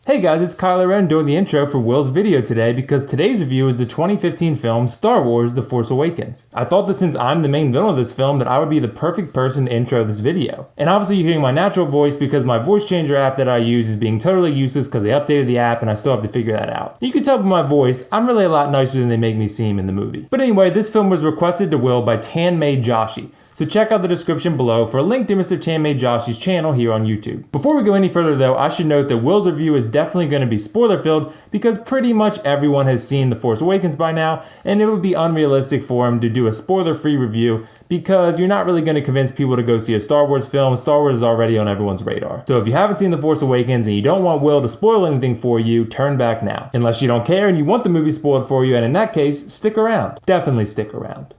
Hey guys, it's Kylo Ren doing the intro for Will's video today because today's review is the 2015 film Star Wars: The Force Awakens. I thought that since I'm the main villain of this film that I would be the perfect person to intro this video. And obviously you're hearing my natural voice because my voice changer app that I use is being totally useless because they updated the app and I still have to figure that out. You can tell by my voice, I'm really a lot nicer than they make me seem in the movie. But anyway, this film was requested to Will by Tan-Made Joshi. So check out the description below for a link to Mr. Tan-Made Joshi's channel here on YouTube. Before we go any further though, I should note that Will's review is definitely going to be spoiler filled because pretty much everyone has seen The Force Awakens by now, and it would be unrealistic for him to do a spoiler free review because you're not really going to convince people to go see a Star Wars film. Star Wars is already on everyone's radar. So if you haven't seen The Force Awakens and you don't want Will to spoil anything for you, turn back now. Unless you don't care and you want the movie spoiled for you, and in that case, stick around. Definitely stick around.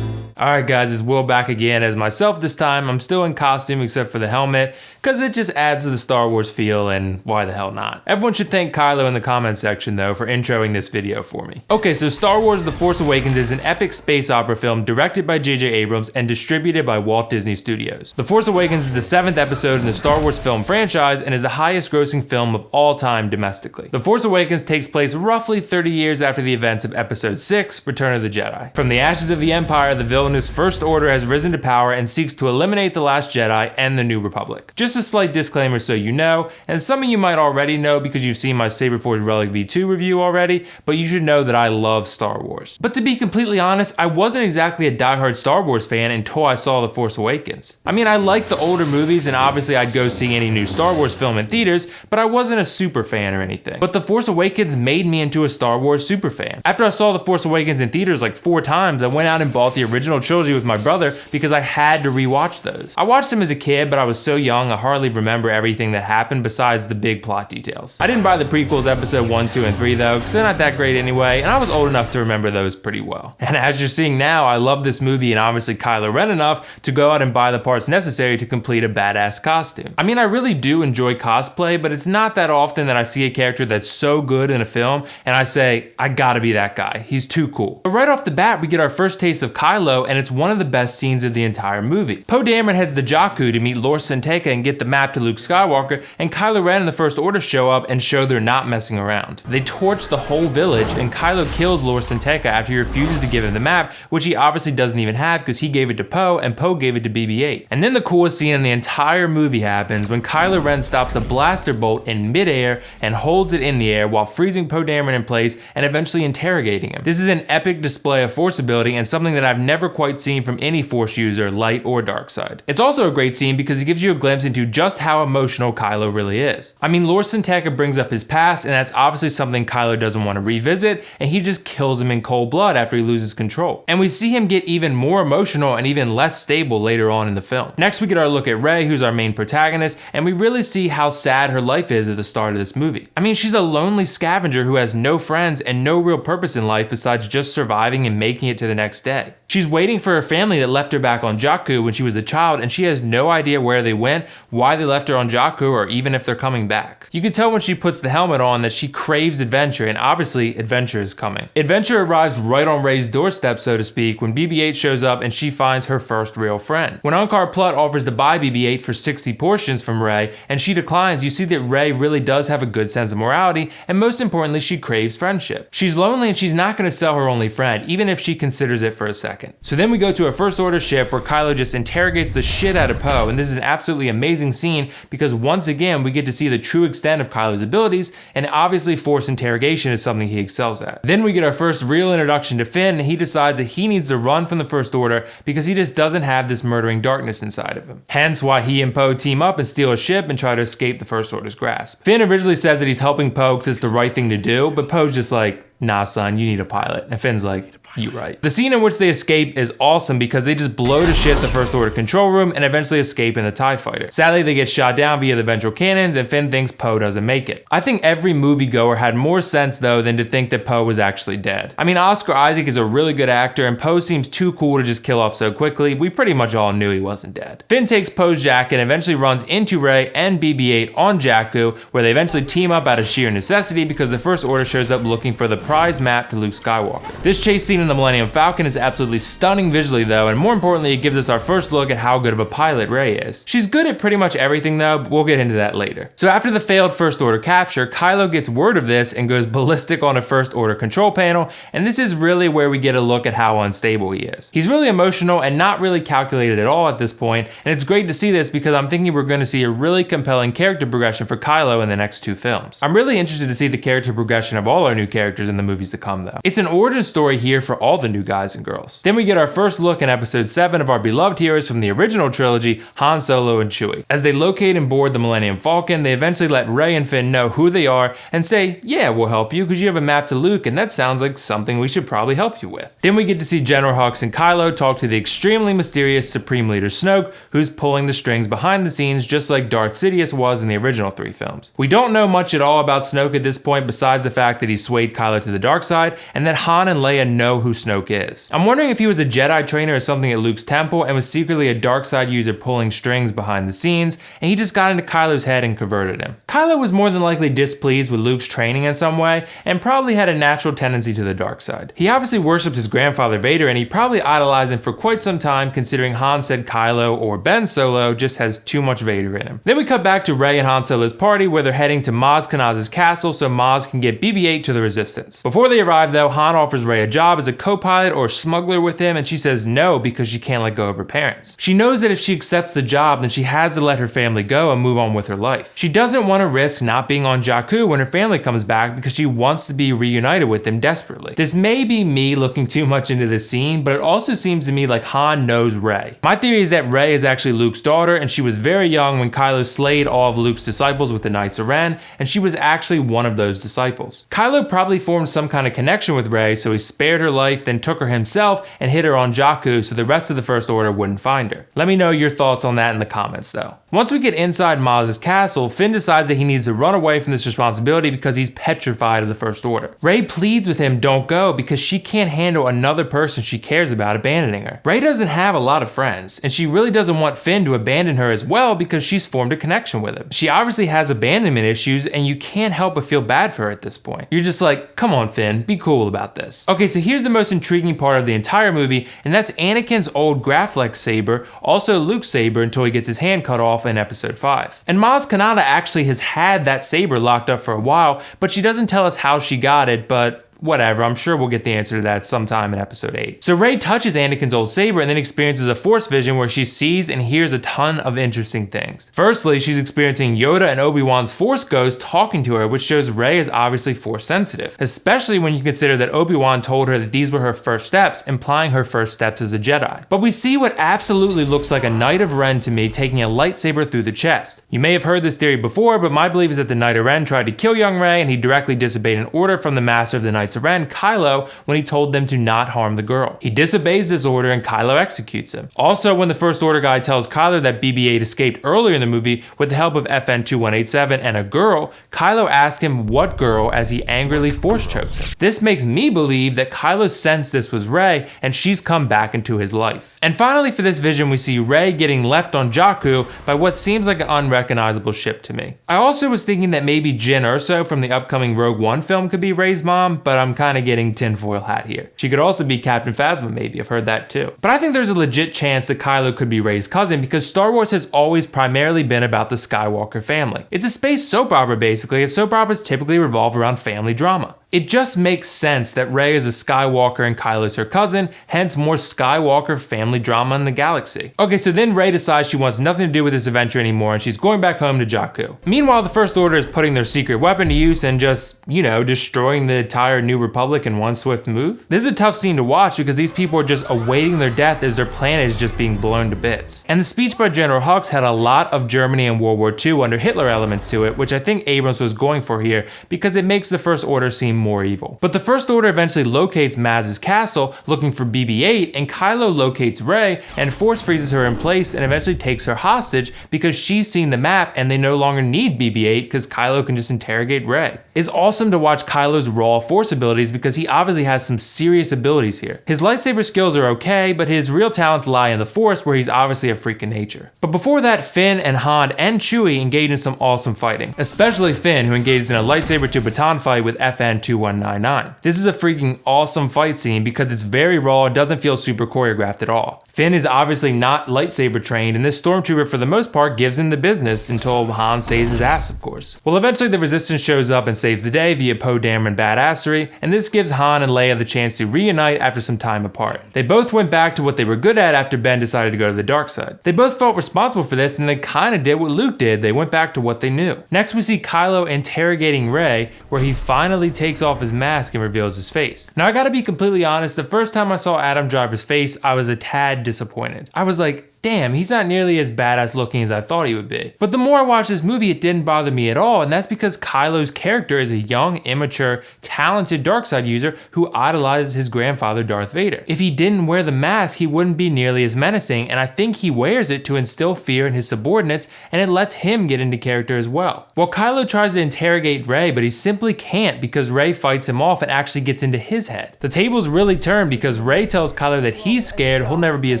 Alright guys, it's Will back again as myself this time. I'm still in costume except for the helmet, because it just adds to the Star Wars feel, and why the hell not. Everyone should thank Kylo in the comment section though for introing this video for me. Okay, so Star Wars: The Force Awakens is an epic space opera film directed by J.J. Abrams and distributed by Walt Disney Studios. The Force Awakens is the 7th episode in the Star Wars film franchise and is the highest grossing film of all time domestically. The Force Awakens takes place roughly 30 years after the events of Episode 6, Return of the Jedi. From the ashes of the Empire, the villainous First Order has risen to power and seeks to eliminate the Last Jedi and the New Republic. Just a slight disclaimer so you know, and some of you might already know because you've seen my Saber Forge Relic V2 review already, but you should know that I love Star Wars. But to be completely honest, I wasn't exactly a diehard Star Wars fan until I saw The Force Awakens. I mean, I like the older movies and obviously I'd go see any new Star Wars film in theaters, but I wasn't a super fan or anything. But The Force Awakens made me into a Star Wars super fan. After I saw The Force Awakens in theaters like 4 times, I went out and bought the original trilogy with my brother because I had to rewatch those. I watched them as a kid, but I was so young I hardly remember everything that happened besides the big plot details. I didn't buy the prequels episode 1, 2, and 3 though, because they're not that great anyway, and I was old enough to remember those pretty well. And as you're seeing now, I love this movie and obviously Kylo Ren enough to go out and buy the parts necessary to complete a badass costume. I mean, I really do enjoy cosplay, but it's not that often that I see a character that's so good in a film and I say, I gotta be that guy. He's too cool. But right off the bat, we get our first taste of Kylo, and it's one of the best scenes of the entire movie. Poe Dameron heads to Jakku to meet Lor San Tekka and get the map to Luke Skywalker, and Kylo Ren and the First Order show up and show they're not messing around. They torch the whole village, and Kylo kills Lor San Tekka after he refuses to give him the map, which he obviously doesn't even have because he gave it to Poe, and Poe gave it to BB-8. And then the coolest scene in the entire movie happens when Kylo Ren stops a blaster bolt in midair and holds it in the air while freezing Poe Dameron in place and eventually interrogating him. This is an epic display of Force ability and something that I've never quite seen from any Force user, light or dark side. It's also a great scene because it gives you a glimpse into just how emotional Kylo really is. I mean, Lor San Tekka brings up his past, and that's obviously something Kylo doesn't want to revisit, and he just kills him in cold blood after he loses control. And we see him get even more emotional and even less stable later on in the film. Next, we get our look at Rey, who's our main protagonist, and we really see how sad her life is at the start of this movie. I mean, she's a lonely scavenger who has no friends and no real purpose in life besides just surviving and making it to the next day. She's waiting for her family that left her back on Jakku when she was a child, and she has no idea where they went, why they left her on Jakku, or even if they're coming back. You can tell when she puts the helmet on that she craves adventure, and obviously adventure is coming. Adventure arrives right on Rey's doorstep, so to speak, when BB-8 shows up and she finds her first real friend. When Unkar Plutt offers to buy BB-8 for 60 portions from Rey, and she declines, you see that Rey really does have a good sense of morality, and most importantly, she craves friendship. She's lonely and she's not going to sell her only friend, even if she considers it for a second. So then we go to a First Order ship where Kylo just interrogates the shit out of Poe, and this is an absolutely amazing scene because once again we get to see the true extent of Kylo's abilities, and obviously Force interrogation is something he excels at. Then we get our first real introduction to Finn, and he decides that he needs to run from the First Order because he just doesn't have this murdering darkness inside of him. Hence why he and Poe team up and steal a ship and try to escape the First Order's grasp. Finn originally says that he's helping Poe because it's the right thing to do, but Poe's just like, nah son, you need a pilot. And Finn's like, you right. The scene in which they escape is awesome because they just blow to shit the First Order control room and eventually escape in the TIE fighter. Sadly, they get shot down via the ventral cannons and Finn thinks Poe doesn't make it. I think every moviegoer had more sense though than to think that Poe was actually dead. I mean, Oscar Isaac is a really good actor and Poe seems too cool to just kill off so quickly. We pretty much all knew he wasn't dead. Finn takes Poe's jacket and eventually runs into Rey and BB-8 on Jakku, where they eventually team up out of sheer necessity because the First Order shows up looking for the prize map to Luke Skywalker. This chase scene in the Millennium Falcon is absolutely stunning visually though, and more importantly, it gives us our first look at how good of a pilot Rey is. She's good at pretty much everything though, but we'll get into that later. So after the failed First Order capture, Kylo gets word of this and goes ballistic on a First Order control panel, and this is really where we get a look at how unstable he is. He's really emotional and not really calculated at all at this point, and it's great to see this because I'm thinking we're going to see a really compelling character progression for Kylo in the next 2 films. I'm really interested to see the character progression of all our new characters in the movies to come though. It's an origin story here for all the new guys and girls. Then we get our first look in episode 7 of our beloved heroes from the original trilogy, Han Solo and Chewie. As they locate and board the Millennium Falcon, they eventually let Rey and Finn know who they are and say, yeah, we'll help you because you have a map to Luke and that sounds like something we should probably help you with. Then we get to see General Hux and Kylo talk to the extremely mysterious Supreme Leader Snoke, who's pulling the strings behind the scenes just like Darth Sidious was in the original 3 films. We don't know much at all about Snoke at this point besides the fact that he swayed Kylo to the dark side and that Han and Leia know who Snoke is. I'm wondering if he was a Jedi trainer or something at Luke's temple and was secretly a dark side user pulling strings behind the scenes, and he just got into Kylo's head and converted him. Kylo was more than likely displeased with Luke's training in some way and probably had a natural tendency to the dark side. He obviously worshipped his grandfather Vader and he probably idolized him for quite some time, considering Han said Kylo or Ben Solo just has too much Vader in him. Then we cut back to Rey and Han Solo's party where they're heading to Maz Kanata's castle so Maz can get BB-8 to the Resistance. Before they arrive though, Han offers Rey a job as a co-pilot or smuggler with him and she says no because she can't let go of her parents. She knows that if she accepts the job then she has to let her family go and move on with her life. She doesn't want to risk not being on Jakku when her family comes back because she wants to be reunited with them desperately. This may be me looking too much into this scene, but it also seems to me like Han knows Rey. My theory is that Rey is actually Luke's daughter and she was very young when Kylo slayed all of Luke's disciples with the Knights of Ren, and she was actually one of those disciples. Kylo probably formed some kind of connection with Rey, so he spared her life, then took her himself and hid her on Jakku so the rest of the First Order wouldn't find her. Let me know your thoughts on that in the comments though. Once we get inside Maz's castle, Finn decides that he needs to run away from this responsibility because he's petrified of the First Order. Rey pleads with him don't go because she can't handle another person she cares about abandoning her. Rey doesn't have a lot of friends, and she really doesn't want Finn to abandon her as well because she's formed a connection with him. She obviously has abandonment issues and you can't help but feel bad for her at this point. You're just like, come on Finn, be cool about this. Okay, so here's the most intriguing part of the entire movie, and that's Anakin's old Graflex saber, also Luke's saber until he gets his hand cut off in episode 5. And Maz Kanata actually has had that saber locked up for a while, but she doesn't tell us how she got it, but whatever, I'm sure we'll get the answer to that sometime in episode 8. So Rey touches Anakin's old saber and then experiences a Force vision where she sees and hears a ton of interesting things. Firstly, she's experiencing Yoda and Obi-Wan's Force ghost talking to her, which shows Rey is obviously Force sensitive, especially when you consider that Obi-Wan told her that these were her first steps, implying her first steps as a Jedi. But we see what absolutely looks like a Knight of Ren to me taking a lightsaber through the chest. You may have heard this theory before, but my belief is that the Knight of Ren tried to kill young Rey and he directly disobeyed an order from the Master of the Knights of Ren, Kylo, when he told them to not harm the girl. He disobeys this order and Kylo executes him. Also, when the First Order guy tells Kylo that BB-8 escaped earlier in the movie with the help of FN-2187 and a girl, Kylo asks him what girl as he angrily force chokes him. This makes me believe that Kylo sensed this was Rey and she's come back into his life. And finally for this vision we see Rey getting left on Jakku by what seems like an unrecognizable ship to me. I also was thinking that maybe Jyn Erso from the upcoming Rogue One film could be Rey's mom, but I'm kind of getting tinfoil hat here. She could also be Captain Phasma maybe, I've heard that too. But I think there's a legit chance that Kylo could be Rey's cousin because Star Wars has always primarily been about the Skywalker family. It's a space soap opera basically, and soap operas typically revolve around family drama. It just makes sense that Rey is a Skywalker and Kylo's her cousin, hence more Skywalker family drama in the galaxy. Okay, so then Rey decides she wants nothing to do with this adventure anymore and she's going back home to Jakku. Meanwhile, the First Order is putting their secret weapon to use and just, destroying the entire New Republic in one swift move. This is a tough scene to watch because these people are just awaiting their death as their planet is just being blown to bits. And the speech by General Hux had a lot of Germany in World War II under Hitler elements to it, which I think Abrams was going for here because it makes the First Order seem more evil. But the First Order eventually locates Maz's castle looking for BB-8, and Kylo locates Rey and force freezes her in place and eventually takes her hostage because she's seen the map and they no longer need BB-8 because Kylo can just interrogate Rey. It's awesome to watch Kylo's raw force abilities because he obviously has some serious abilities here. His lightsaber skills are okay, but his real talents lie in the Force, where he's obviously a freak of nature. But before that, Finn and Han and Chewie engage in some awesome fighting, especially Finn, who engages in a lightsaber to baton fight with FN 2199. This is a freaking awesome fight scene because it's very raw and doesn't feel super choreographed at all. Finn is obviously not lightsaber trained, and this stormtrooper for the most part gives him the business until Han saves his ass, of course. Well, eventually the Resistance shows up and saves the day via Poe Dameron badassery, and this gives Han and Leia the chance to reunite after some time apart. They both went back to what they were good at after Ben decided to go to the dark side. They both felt responsible for this, and they kinda did what Luke did. They went back to what they knew. Next we see Kylo interrogating Rey, where he finally takes off his mask and reveals his face. Now I gotta be completely honest, the first time I saw Adam Driver's face, I was a tad disappointed. I was like, damn, he's not nearly as badass looking as I thought he would be. But the more I watched this movie, it didn't bother me at all, and that's because Kylo's character is a young, immature, talented darkseid user who idolizes his grandfather Darth Vader. If he didn't wear the mask, he wouldn't be nearly as menacing, and I think he wears it to instill fear in his subordinates, and it lets him get into character as well. Well, Kylo tries to interrogate Rey, but he simply can't because Rey fights him off and actually gets into his head. The tables really turn because Rey tells Kylo that he's scared he'll never be as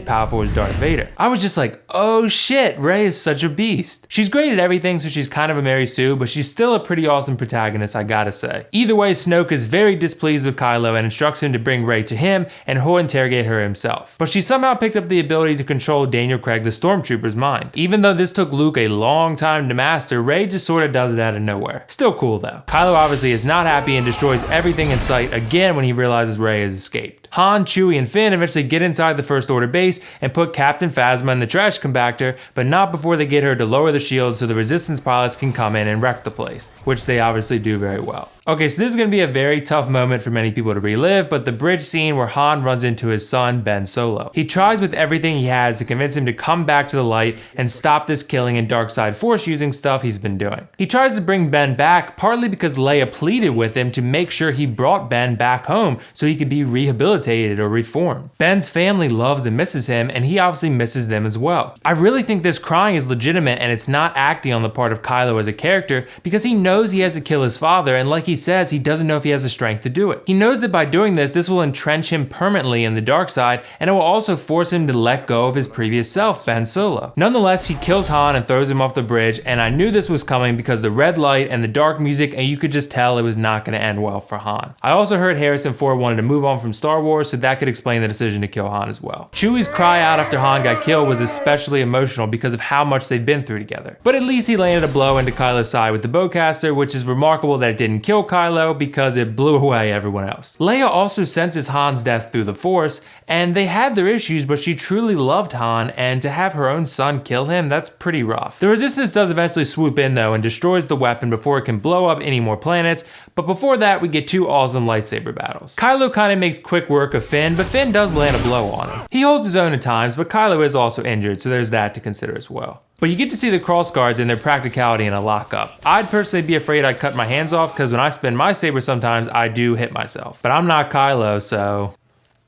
powerful as Darth Vader. I was just like, oh shit, Rey is such a beast. She's great at everything, so she's kind of a Mary Sue, but she's still a pretty awesome protagonist, I gotta say. Either way, Snoke is very displeased with Kylo and instructs him to bring Rey to him, and he'll interrogate her himself. But she somehow picked up the ability to control Daniel Craig the Stormtrooper's mind. Even though this took Luke a long time to master, Rey just sort of does it out of nowhere. Still cool though. Kylo obviously is not happy and destroys everything in sight again when he realizes Rey has escaped. Han, Chewie, and Finn eventually get inside the First Order base and put Captain Phasma in the trash compactor, but not before they get her to lower the shield so the Resistance pilots can come in and wreck the place, which they obviously do very well. Okay, so this is going to be a very tough moment for many people to relive, but the bridge scene where Han runs into his son, Ben Solo. He tries with everything he has to convince him to come back to the light and stop this killing and dark side force using stuff he's been doing. He tries to bring Ben back, partly because Leia pleaded with him to make sure he brought Ben back home so he could be rehabilitated or reformed. Ben's family loves and misses him, and he obviously misses them as well. I really think this crying is legitimate, and it's not acting on the part of Kylo as a character, because he knows he has to kill his father, and like he says, he doesn't know if he has the strength to do it. He knows that by doing this will entrench him permanently in the dark side, and it will also force him to let go of his previous self, Ben Solo. Nonetheless, he kills Han and throws him off the bridge, and I knew this was coming because the red light and the dark music, and you could just tell it was not going to end well for Han. I also heard Harrison Ford wanted to move on from Star Wars, so that could explain the decision to kill Han as well. Chewie's cry out after Han got killed was especially emotional because of how much they've been through together. But at least he landed a blow into Kylo's side with the bowcaster, which is remarkable that it didn't kill Kylo because it blew away everyone else. Leia also senses Han's death through the Force, and they had their issues, but she truly loved Han, and to have her own son kill him, that's pretty rough. The Resistance does eventually swoop in though and destroys the weapon before it can blow up any more planets, but before that we get two awesome lightsaber battles. Kylo kinda makes quick work of Finn, but Finn does land a blow on him. He holds his own at times, but Kylo is also injured, so there's that to consider as well. But you get to see the cross guards and their practicality in a lockup. I'd personally be afraid I'd cut my hands off because when I spin my saber sometimes I do hit myself. But I'm not Kylo, so...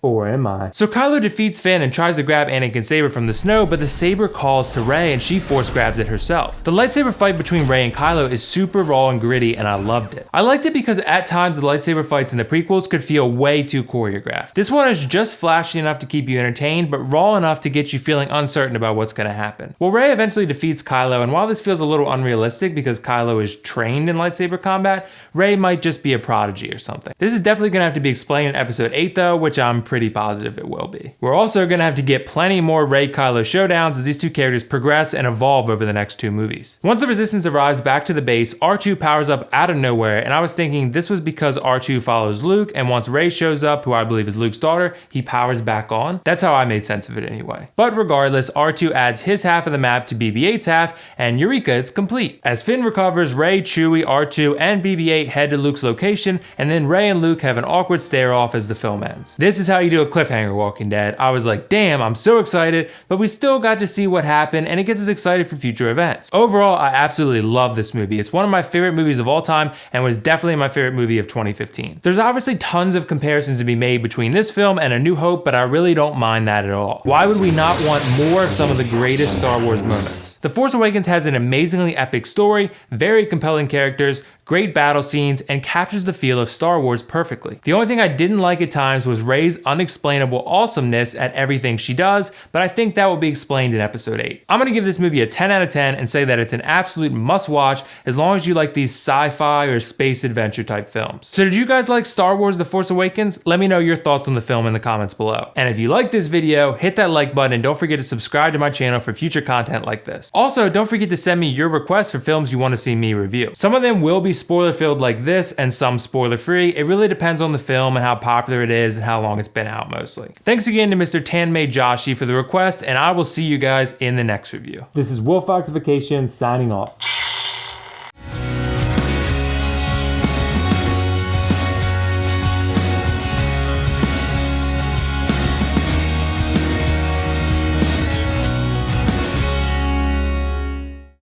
Or am I? So Kylo defeats Finn and tries to grab Anakin's saber from the snow, but the saber calls to Rey and she force grabs it herself. The lightsaber fight between Rey and Kylo is super raw and gritty, and I loved it. I liked it because at times the lightsaber fights in the prequels could feel way too choreographed. This one is just flashy enough to keep you entertained, but raw enough to get you feeling uncertain about what's going to happen. Well, Rey eventually defeats Kylo, and while this feels a little unrealistic because Kylo is trained in lightsaber combat, Rey might just be a prodigy or something. This is definitely going to have to be explained in episode 8 though, which I'm pretty positive it will be. We're also going to have to get plenty more Rey-Kylo showdowns as these two characters progress and evolve over the next two movies. Once the Resistance arrives back to the base, R2 powers up out of nowhere, and I was thinking this was because R2 follows Luke, and once Rey shows up, who I believe is Luke's daughter, he powers back on. That's how I made sense of it anyway. But regardless, R2 adds his half of the map to BB-8's half, and eureka, it's complete. As Finn recovers, Rey, Chewie, R2, and BB-8 head to Luke's location, and then Rey and Luke have an awkward stare-off as the film ends. This is how how you do a cliffhanger, Walking Dead. I was like, damn, I'm so excited, but we still got to see what happened, and it gets us excited for future events. Overall, I absolutely love this movie. It's one of my favorite movies of all time, and was definitely my favorite movie of 2015. There's obviously tons of comparisons to be made between this film and A New Hope, but I really don't mind that at all. Why would we not want more of some of the greatest Star Wars moments? The Force Awakens has an amazingly epic story, very compelling characters, great battle scenes, and captures the feel of Star Wars perfectly. The only thing I didn't like at times was Rey's unexplainable awesomeness at everything she does, but I think that will be explained in episode 8. I'm gonna give this movie a 10 out of 10 and say that it's an absolute must-watch as long as you like these sci-fi or space adventure type films. So did you guys like Star Wars The Force Awakens? Let me know your thoughts on the film in the comments below. And if you like this video, hit that like button and don't forget to subscribe to my channel for future content like this. Also, don't forget to send me your requests for films you want to see me review. Some of them will be spoiler filled like this and some spoiler free. It really depends on the film and how popular it is and how long it's been out mostly. Thanks again to Mr. Tanmay Joshi for the request, and I will see you guys in the next review. This is Willfoxification signing off.